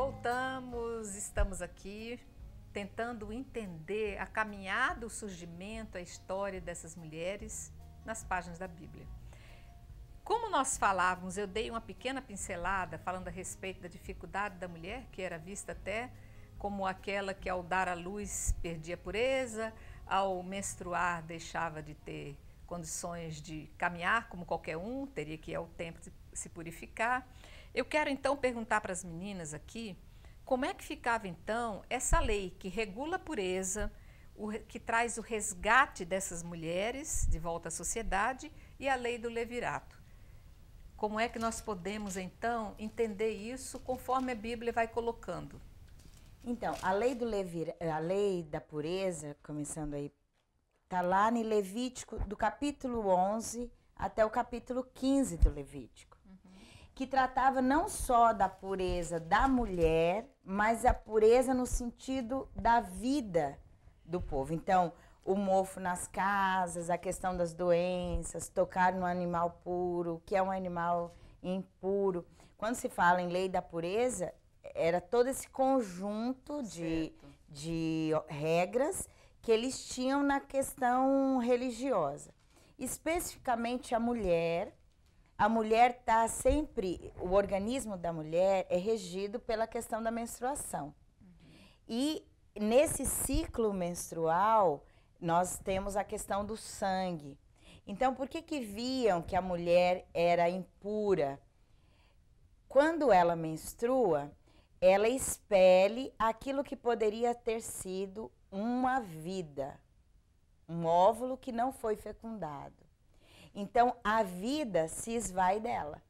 Voltamos, estamos aqui tentando entender a caminhada, o surgimento, a história dessas mulheres nas páginas da Bíblia. Como nós falávamos, eu dei uma pequena pincelada falando a respeito da dificuldade da mulher, que era vista até como aquela que ao dar à luz perdia a pureza, ao menstruar deixava de ter condições de caminhar como qualquer um, teria que ir ao templo se purificar. Eu quero então perguntar para as meninas aqui, como é que ficava então essa lei que regula a pureza, que traz o resgate dessas mulheres de volta à sociedade e a lei do levirato? Como é que nós podemos então entender isso conforme a Bíblia vai colocando? Então, a lei da pureza, começando aí, está lá em Levítico, do capítulo 11 até o capítulo 15 do Levítico, que tratava não só da pureza da mulher, mas a pureza no sentido da vida do povo. Então, o mofo nas casas, a questão das doenças, tocar no animal puro, que é um animal impuro. Quando se fala em lei da pureza, era todo esse conjunto de regras que eles tinham na questão religiosa. Especificamente a mulher está sempre, o organismo da mulher é regido pela questão da menstruação. E nesse ciclo menstrual, nós temos a questão do sangue. Então, por que viam que a mulher era impura? Quando ela menstrua, ela expele aquilo que poderia ter sido uma vida, um óvulo que não foi fecundado. Então, a vida se esvai dela.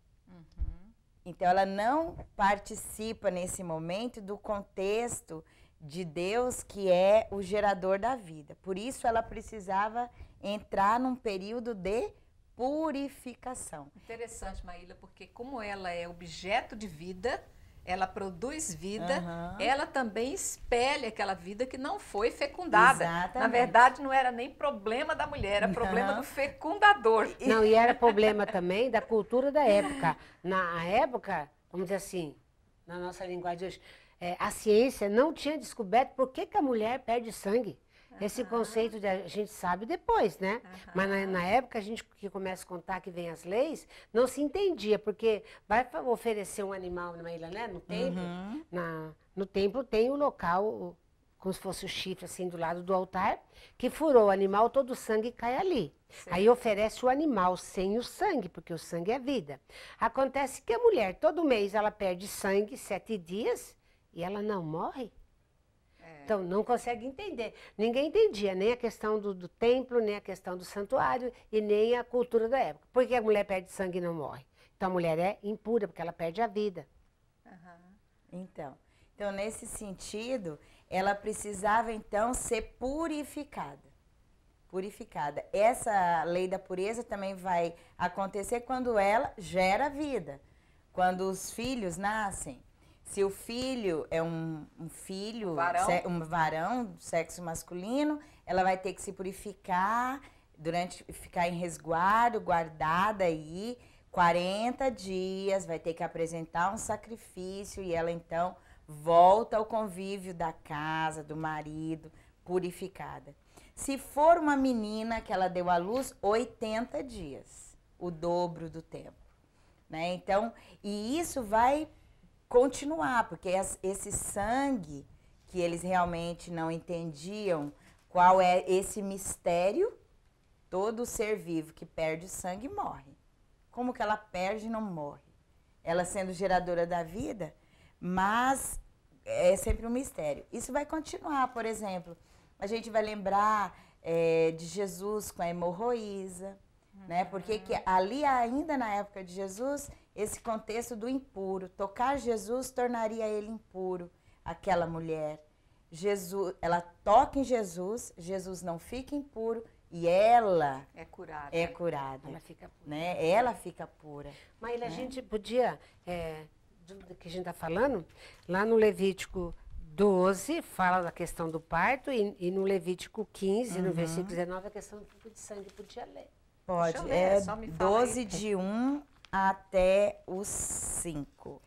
Então, ela não participa nesse momento do contexto de Deus, que é o gerador da vida. Por isso, ela precisava entrar num período de purificação. Interessante, Maíla, porque como ela é objeto de vida, ela produz vida, ela também espelha aquela vida que não foi fecundada. Exatamente. Na verdade, não era nem problema da mulher, era problema do fecundador. Não, e era problema também da cultura da época. Na época, vamos dizer assim, na nossa linguagem de hoje, a ciência não tinha descoberto por que a mulher perde sangue. Esse conceito a gente sabe depois, né? Mas na época, a gente que começa a contar que vem as leis, não se entendia, porque vai oferecer um animal numa ilha, né? No templo, no templo tem o local, como se fosse o chifre assim do lado do altar, que furou o animal, todo o sangue cai ali. Certo. Aí oferece o animal sem o sangue, porque o sangue é vida. Acontece que a mulher, todo mês, ela perde sangue 7 dias e ela não morre. Então, não consegue entender. Ninguém entendia nem a questão do templo, nem a questão do santuário e nem a cultura da época. Por que a mulher perde sangue e não morre? Então, a mulher é impura, porque ela perde a vida. Então, nesse sentido, ela precisava, então, ser purificada. Purificada. Essa lei da pureza também vai acontecer quando ela gera vida. Quando os filhos nascem. Se o filho é um varão, sexo masculino, ela vai ter que se purificar, ficar em resguardo, guardada aí, 40 dias, vai ter que apresentar um sacrifício e ela então volta ao convívio da casa, do marido, purificada. Se for uma menina que ela deu à luz, 80 dias, o dobro do tempo, né? Então, e isso vai continuar, porque esse sangue que eles realmente não entendiam qual é esse mistério, todo ser vivo que perde sangue morre. Como que ela perde e não morre? Ela sendo geradora da vida, mas é sempre um mistério. Isso vai continuar, por exemplo, a gente vai lembrar de Jesus com a hemorroísa, né? Porque que ali ainda na época de Jesus, esse contexto do impuro, tocar Jesus tornaria ele impuro, aquela mulher. Ela toca em Jesus, Jesus não fica impuro e ela é curada. Ela fica pura. Né? Ela fica pura. Mas a gente podia, do que a gente está falando, lá no Levítico 12, fala da questão do parto e no Levítico 15, no versículo 19, a questão do tipo de sangue. Podia ler. Pode, ler, só me fala 12 aí. de 1 até os 5.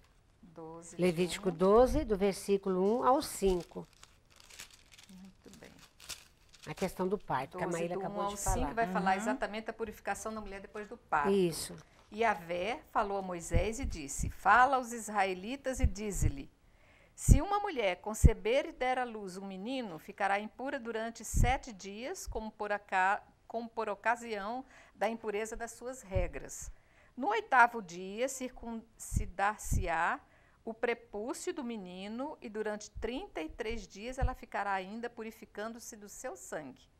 12, Levítico 1. 12, do versículo 1 ao 5. Muito bem. A questão do parto, que a 12, Maíra do 1 acabou ao de 5 falar. vai falar exatamente da purificação da mulher depois do parto. Isso. E Yahvé falou a Moisés e disse: Fala aos israelitas e dize-lhe: Se uma mulher conceber e der à luz um menino, ficará impura durante 7 dias, como por ocasião da impureza das suas regras. No 8º dia, circuncidar-se-á o prepúcio do menino, e durante 33 dias ela ficará ainda purificando-se do seu sangue.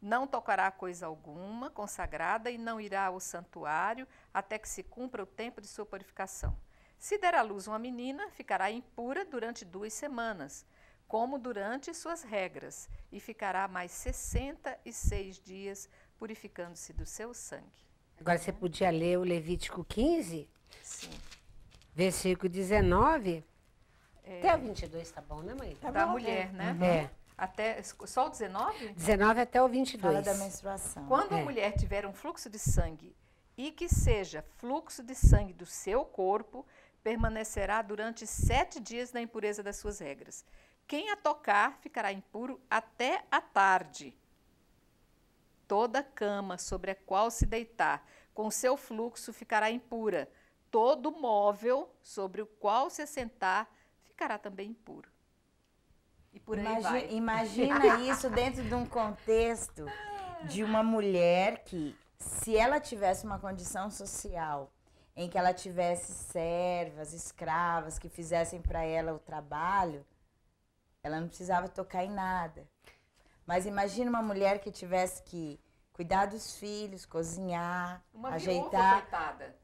Não tocará coisa alguma consagrada e não irá ao santuário até que se cumpra o tempo de sua purificação. Se der à luz uma menina, ficará impura durante 2 semanas, como durante suas regras, e ficará mais 66 dias purificando-se do seu sangue. Agora você podia ler o Levítico 15, Sim. versículo 19. Até o 22 tá bom, né, mãe? Da mulher, né? É. Até, só o 19? 19 até o 22. Fala da menstruação. Quando a mulher tiver um fluxo de sangue e que seja fluxo de sangue do seu corpo, permanecerá durante 7 dias na impureza das suas regras. Quem a tocar ficará impuro até a tarde. Toda cama sobre a qual se deitar com seu fluxo ficará impura. Todo móvel sobre o qual se assentar ficará também impuro. E por aí vai. Imagina isso dentro de um contexto de uma mulher que, se ela tivesse uma condição social em que ela tivesse servas, escravas que fizessem para ela o trabalho, ela não precisava tocar em nada. Mas imagina uma mulher que tivesse que cuidar dos filhos, cozinhar, Uma ajeitar. viúva, coitada,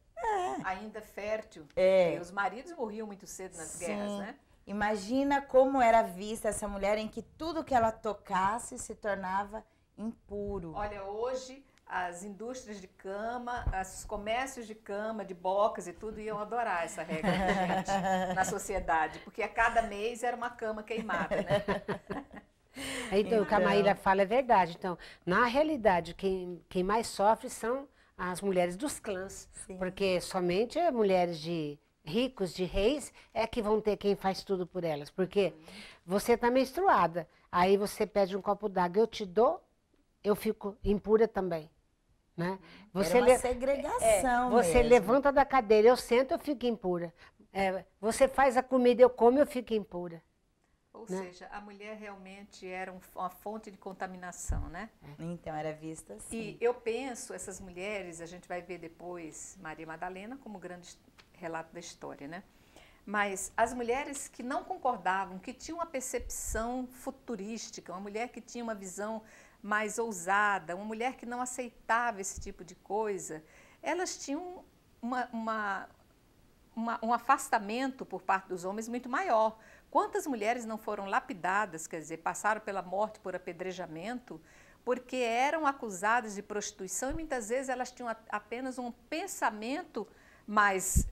ainda fértil. E os maridos morriam muito cedo nas guerras, né? Imagina como era vista essa mulher em que tudo que ela tocasse se tornava impuro. Olha, hoje as indústrias de cama, os comércios de cama, de bocas e tudo iam adorar essa regra, gente, na sociedade, porque a cada mês era uma cama queimada, né? Então, o que a Maíra fala é verdade. Então, na realidade, quem mais sofre são as mulheres dos clãs. Sim. Porque somente as mulheres de ricos, de reis, é que vão ter quem faz tudo por elas. Porque você está menstruada, aí você pede um copo d'água, eu te dou, eu fico impura também. Né? Você Era uma segregação Você mesmo. levanta da cadeira, eu sento, eu fico impura. Você faz a comida, eu como, eu fico impura. Ou Né? seja, a mulher realmente era uma fonte de contaminação, né? Então era vista assim. E eu penso, essas mulheres, a gente vai ver depois Maria Madalena como grande relato da história, né? Mas as mulheres que não concordavam, que tinham uma percepção futurística, uma mulher que tinha uma visão mais ousada, uma mulher que não aceitava esse tipo de coisa, elas tinham um afastamento por parte dos homens muito maior. Quantas mulheres não foram lapidadas, quer dizer, passaram pela morte por apedrejamento, porque eram acusadas de prostituição e muitas vezes elas tinham apenas um pensamento mais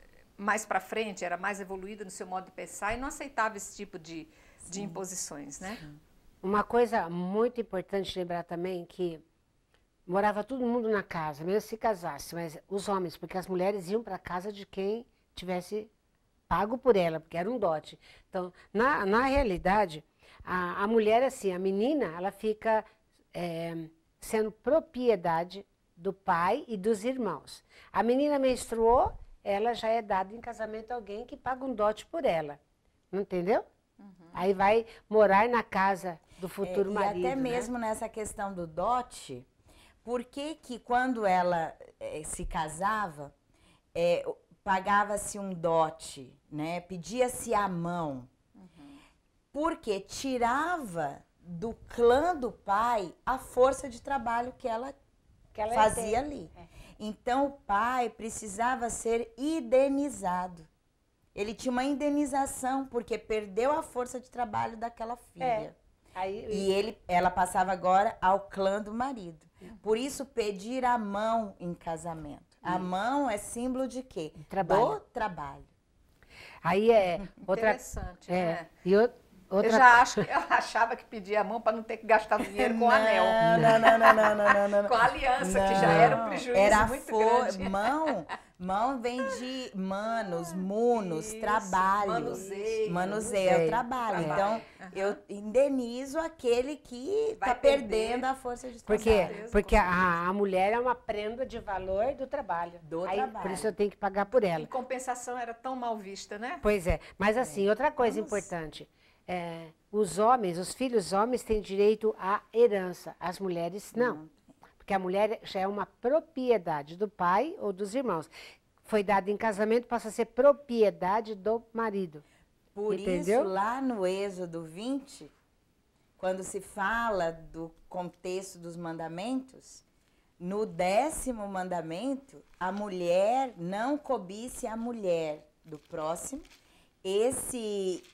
para frente, era mais evoluída no seu modo de pensar e não aceitava esse tipo de imposições, né? Sim. Uma coisa muito importante lembrar também que morava todo mundo na casa, mesmo se casasse, mas os homens, porque as mulheres iam para a casa de quem tivesse pago por ela, porque era um dote. Então, na realidade, a mulher, assim, a menina, ela fica sendo propriedade do pai e dos irmãos. A menina menstruou, ela já é dada em casamento a alguém que paga um dote por ela. Não entendeu? Aí vai morar na casa do futuro marido. E até mesmo nessa questão do dote, por que quando ela se casava, pagava-se um dote, né? Pedia-se a mão, porque tirava do clã do pai a força de trabalho que ela fazia ali. Então o pai precisava ser indenizado. Ele tinha uma indenização porque perdeu a força de trabalho daquela filha. Ela passava agora ao clã do marido. Por isso, pedir a mão em casamento. A mão é símbolo de quê? Trabalho. Do trabalho. Aí outra. Interessante, né? E Eu já acho que eu achava que pedia a mão para não ter que gastar dinheiro com anel. Não. Com a aliança, que já era um prejuízo Era muito grande. Mão vem de manos, munos, trabalho. Manuseio, trabalho. trabalho. Então, eu indenizo aquele que está perdendo a força de Por quê? trabalho. Porque a mulher é uma prenda de valor do trabalho. Por isso eu tenho que pagar por ela. Em compensação, era tão mal vista, né? Pois é. Mas assim, outra coisa importante. Os homens, os filhos homens têm direito à herança. As mulheres não. Porque a mulher já é uma propriedade do pai ou dos irmãos. Foi dado em casamento, passa a ser propriedade do marido. Por Entendeu? isso, lá no Êxodo 20, quando se fala do contexto dos mandamentos, no 10º mandamento, a mulher não cobice a mulher do próximo. Esse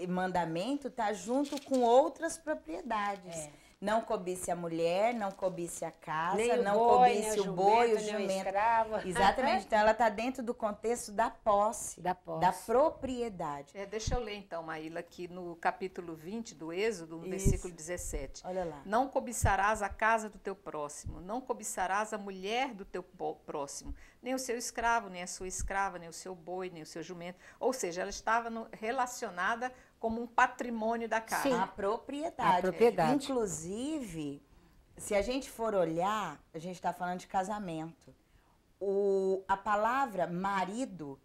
mandamento está junto com outras propriedades. Não cobice a mulher, não cobice a casa, Nem não boi, cobice nem o boi, o nem o jumento. escravo. Exatamente. Então, ela está dentro do contexto da posse, Da posse. da propriedade. Deixa eu ler então, Maíla, aqui no capítulo 20 do Êxodo, no Isso. versículo 17. Olha lá. Não cobiçarás a casa do teu próximo, não cobiçarás a mulher do teu próximo, nem o seu escravo, nem a sua escrava, nem o seu boi, nem o seu jumento. Ou seja, ela estava relacionada como um patrimônio da casa. Sim. A propriedade. A propriedade. Inclusive, se a gente for olhar, a gente está falando de casamento. A palavra marido,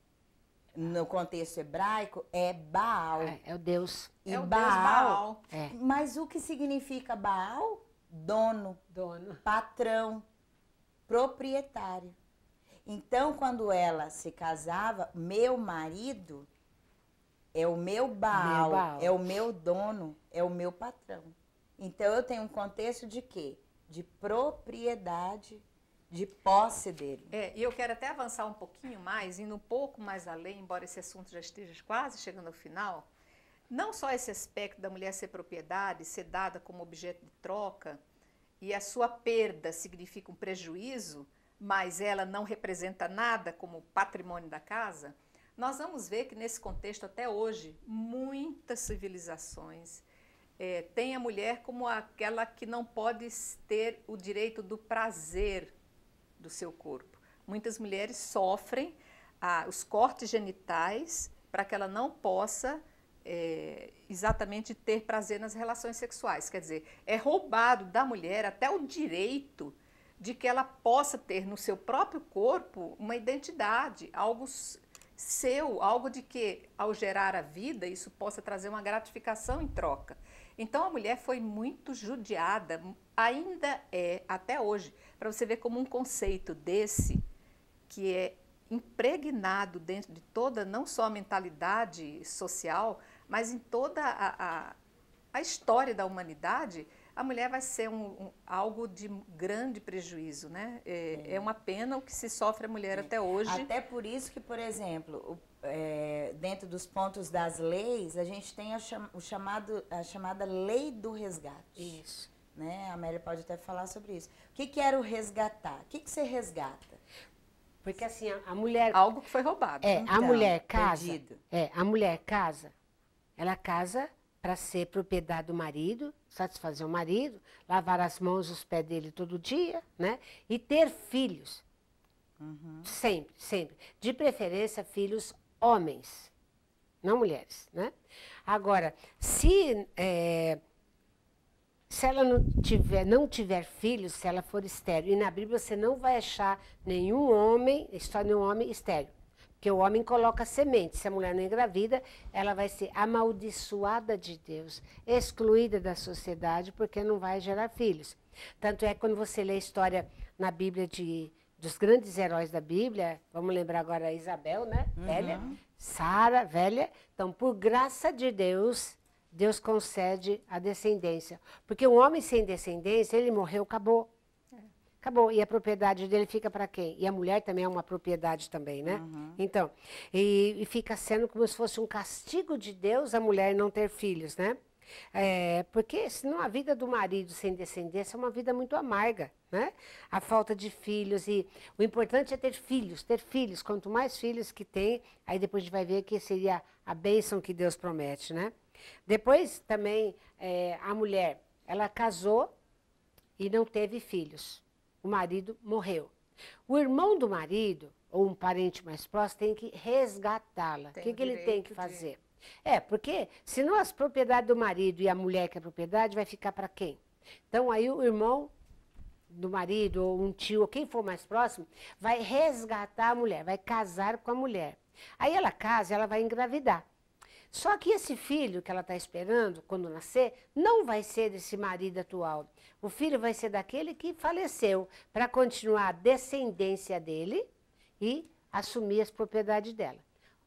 no contexto hebraico, é Baal. É o Deus. E É o Deus Baal. Mas o que significa Baal? Dono, Dono. patrão, proprietário. Então, quando ela se casava, meu marido é o meu Baal, é o meu dono, é o meu patrão. Então, eu tenho um contexto de quê? De propriedade, de posse dele. E eu quero até avançar um pouquinho mais, indo um pouco mais além, embora esse assunto já esteja quase chegando ao final. Não só esse aspecto da mulher ser propriedade, ser dada como objeto de troca, e a sua perda significa um prejuízo, mas ela não representa nada como patrimônio da casa. Nós vamos ver que nesse contexto, até hoje, muitas civilizações têm a mulher como aquela que não pode ter o direito do prazer do seu corpo. Muitas mulheres sofrem os cortes genitais para que ela não possa exatamente ter prazer nas relações sexuais. Quer dizer, é roubado da mulher até o direito de que ela possa ter no seu próprio corpo uma identidade, algo seu, algo de que, ao gerar a vida, isso possa trazer uma gratificação em troca. Então, a mulher foi muito judiada, ainda é, até hoje, para você ver como um conceito desse, que é impregnado dentro de toda, não só a mentalidade social, mas em toda a história da humanidade, a mulher vai ser algo de grande prejuízo, né? É uma pena o que se sofre a mulher até hoje. Até por isso que, por exemplo, dentro dos pontos das leis, a gente tem a chamada lei do resgate. Isso. Né? A Amélia pode até falar sobre isso. O que era o resgatar? O que você resgata? Porque assim, a mulher... Algo que foi roubado. A mulher casa... perdido. A mulher casa, ela casa para ser propriedade do marido, satisfazer o marido, lavar as mãos e os pés dele todo dia, né? E ter filhos. Sempre, sempre. De preferência, filhos homens, não mulheres, né? Agora, se ela não tiver filhos, se ela for estéril, e na Bíblia você não vai achar nenhum homem, história de um homem estéril. Porque o homem coloca semente. Se a mulher não engravida, ela vai ser amaldiçoada de Deus, excluída da sociedade, porque não vai gerar filhos. Tanto é que quando você lê a história na Bíblia dos grandes heróis da Bíblia, vamos lembrar agora a Isabel, né? Velha, Sara, velha. Então, por graça de Deus, Deus concede a descendência. Porque um homem sem descendência, ele morreu, acabou. Acabou. E a propriedade dele fica para quem? E a mulher também é uma propriedade também, né? Então, e fica sendo como se fosse um castigo de Deus a mulher não ter filhos, né? Porque senão a vida do marido sem descendência é uma vida muito amarga, né? A falta de filhos. E o importante é ter filhos, ter filhos. Quanto mais filhos que tem, aí depois a gente vai ver que seria a bênção que Deus promete, né? Depois também a mulher, ela casou e não teve filhos. O marido morreu. O irmão do marido, ou um parente mais próximo, tem que resgatá-la. O que ele tem que fazer? Porque senão as propriedades do marido e a mulher que é propriedade vai ficar para quem? Então aí o irmão do marido, ou um tio, ou quem for mais próximo, vai resgatar a mulher, vai casar com a mulher. Aí ela casa e ela vai engravidar. Só que esse filho que ela está esperando, quando nascer, não vai ser desse marido atual. O filho vai ser daquele que faleceu, para continuar a descendência dele e assumir as propriedades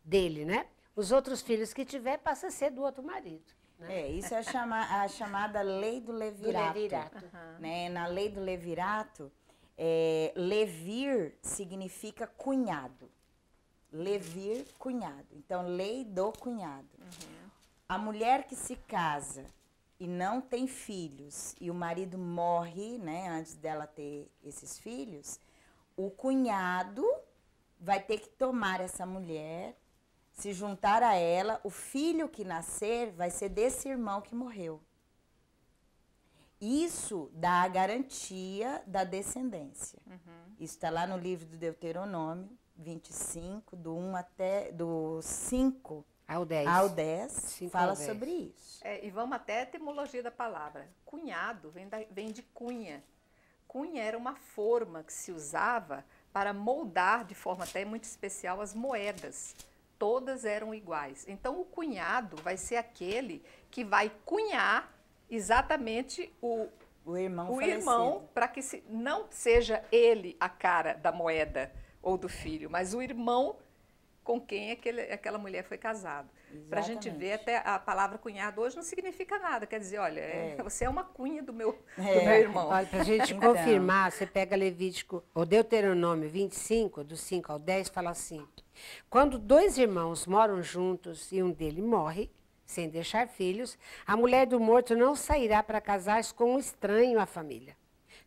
dele, né? Os outros filhos que tiver, passa a ser do outro marido. Né? Isso é a chamada lei do levirato. Né? Na lei do levirato, levir significa cunhado. Levir, cunhado. Então, lei do cunhado. A mulher que se casa e não tem filhos e o marido morre, né, antes dela ter esses filhos, o cunhado vai ter que tomar essa mulher, se juntar a ela, o filho que nascer vai ser desse irmão que morreu. Isso dá a garantia da descendência. Isso está lá no livro do Deuteronômio 25, do 5 ao 10. Fala sobre isso. E vamos até a etimologia da palavra. Cunhado vem de cunha. Cunha era uma forma que se usava para moldar de forma até muito especial as moedas. Todas eram iguais. Então, o cunhado vai ser aquele que vai cunhar exatamente o irmão, para que não seja ele a cara da moeda ou do filho, mas o irmão com quem aquela mulher foi casada. Para a gente ver, até a palavra cunhado hoje não significa nada. Quer dizer, olha, você é uma cunha do meu irmão. Olha, para a gente confirmar, você pega Levítico, ou Deuteronômio 25, do 5 ao 10, fala assim: quando dois irmãos moram juntos e um deles morre, sem deixar filhos, a mulher do morto não sairá para casar-se com um estranho à família.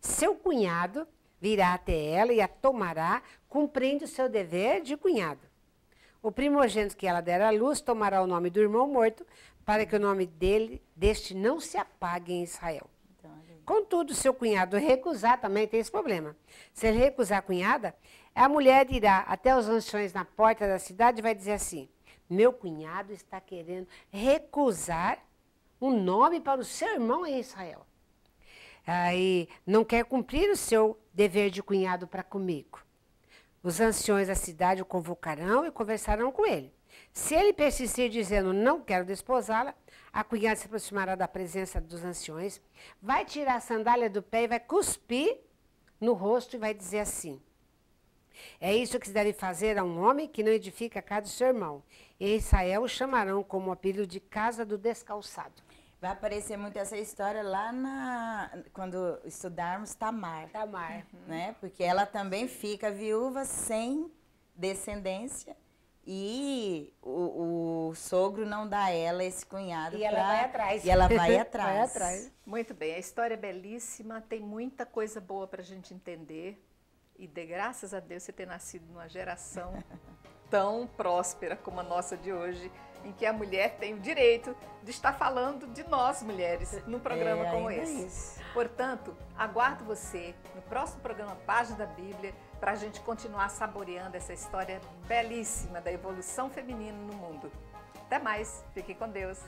Seu cunhado virá até ela e a tomará, cumprindo seu dever de cunhado. O primogênito que ela der à luz tomará o nome do irmão morto, para que o nome deste não se apague em Israel. Contudo, seu cunhado recusar, também tem esse problema. Se ele recusar a cunhada, a mulher irá até os anciões na porta da cidade e vai dizer assim: meu cunhado está querendo recusar um nome para o seu irmão em Israel. Aí não quer cumprir o seu dever de cunhado para comigo. Os anciões da cidade o convocarão e conversarão com ele. Se ele persistir dizendo não quero desposá-la, a cunhada se aproximará da presença dos anciões, vai tirar a sandália do pé e vai cuspir no rosto e vai dizer assim: é isso que se deve fazer a um homem que não edifica a casa do seu irmão. Em Israel o chamarão como o apelido de casa do descalçado. Vai aparecer muito essa história lá quando estudarmos Tamar. Né? Porque ela também fica viúva sem descendência e o sogro não dá a ela esse cunhado. E ela vai atrás. E ela vai atrás. Muito bem, a história é belíssima, tem muita coisa boa para a gente entender. E de graças a Deus você ter nascido numa geração tão próspera como a nossa de hoje, em que a mulher tem o direito de estar falando de nós, mulheres, num programa como esse. Portanto, aguardo você no próximo programa Página da Bíblia, para a gente continuar saboreando essa história belíssima da evolução feminina no mundo. Até mais, fiquem com Deus.